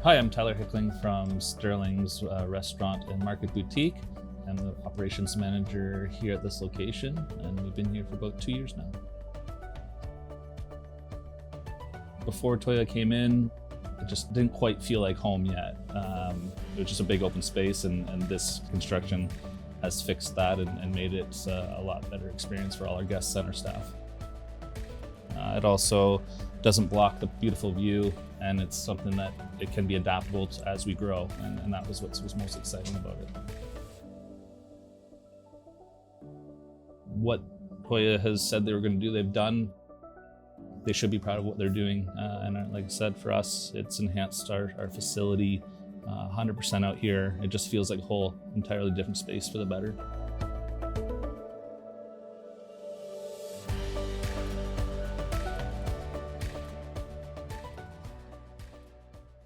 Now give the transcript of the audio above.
Hi, I'm Tyler Hickling from Sterling's Restaurant and Market Boutique. I'm the operations manager here at this location, and we've been here for about 2 years now. Before Toja came in, it just didn't quite feel like home yet. It was just a big open space, and this construction has fixed that and made it a lot better experience for all our guests and our staff. It also doesn't block the beautiful view, and it's something that it can be adaptable to as we grow, and that was what was most exciting about it. What Toja has said they were going to do, they've done. They should be proud of what they're doing, and like I said, for us, it's enhanced our facility 100% out here. It just feels like a whole entirely different space for the better.